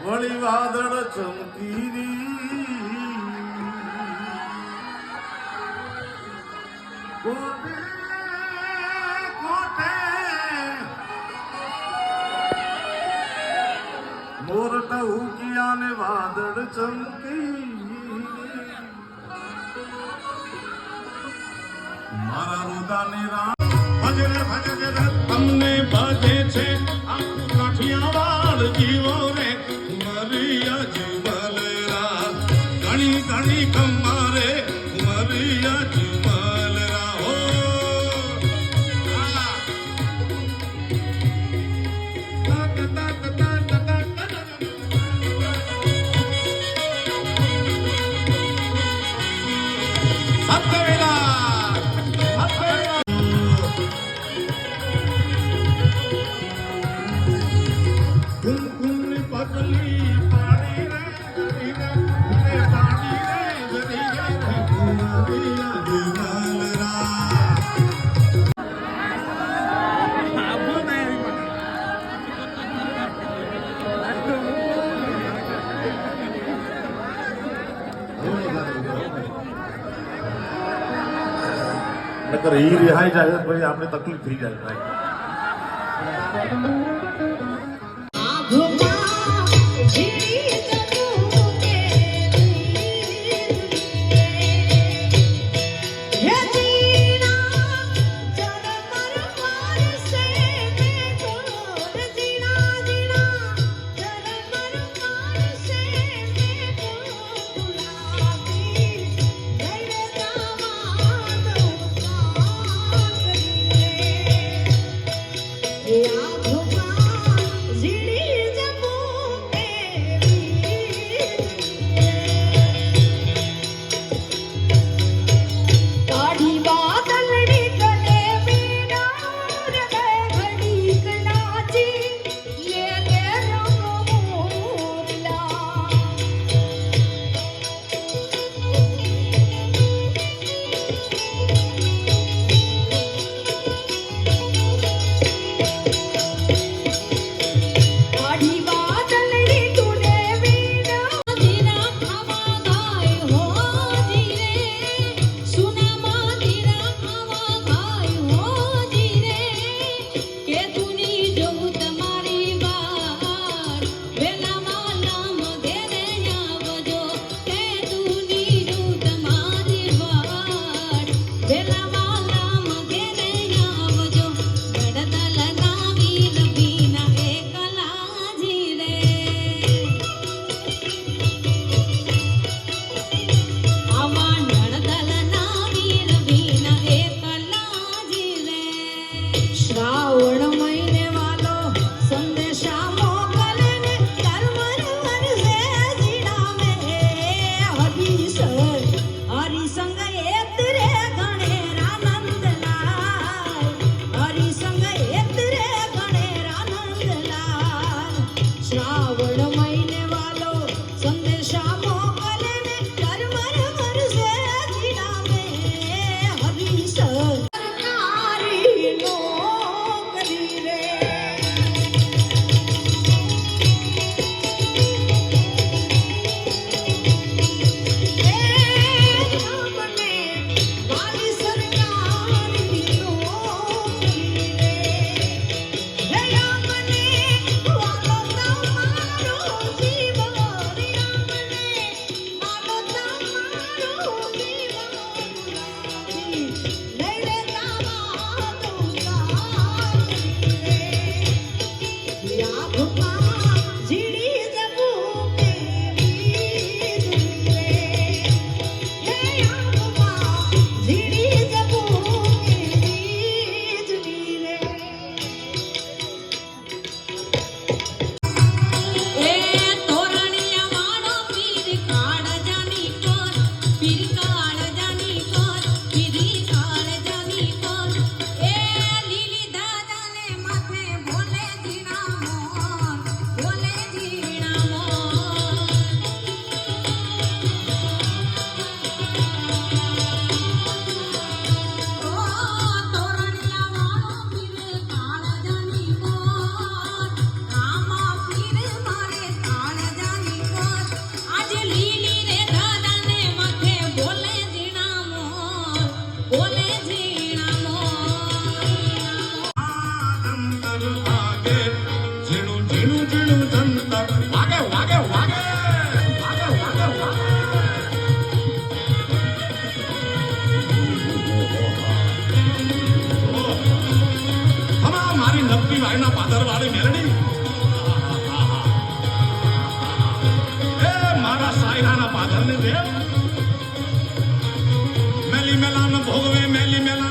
વળી વાદળ ચમકીરી કોટે કોટે મોરટા ઉગિયા ને વાદળ ચમકી મારા રુદાની રાત ભજરે ભજરે તમને ભજે છે આખું કાઠિયાવાડ જીવો રે ઉમરિયા જીવલ રાત ઘણી ઘણી કમારે ઉમરિયા જીવલ રાહો નકર ઈ રિહાઈ જાય પછી આપણે તકલીફ થઈ જાય ભાઈ અંતર લાગે ઝીણું ઝીણું ઝીણું જંતર વાગે વાગે વાગે વાગે વાગે વાગે હમા મારી નબી વાયના પાદર વાળી મેલડી એ મારા સાયરાના પાદર ને દે મેલી મેલા ભોગવે મેલી મેલા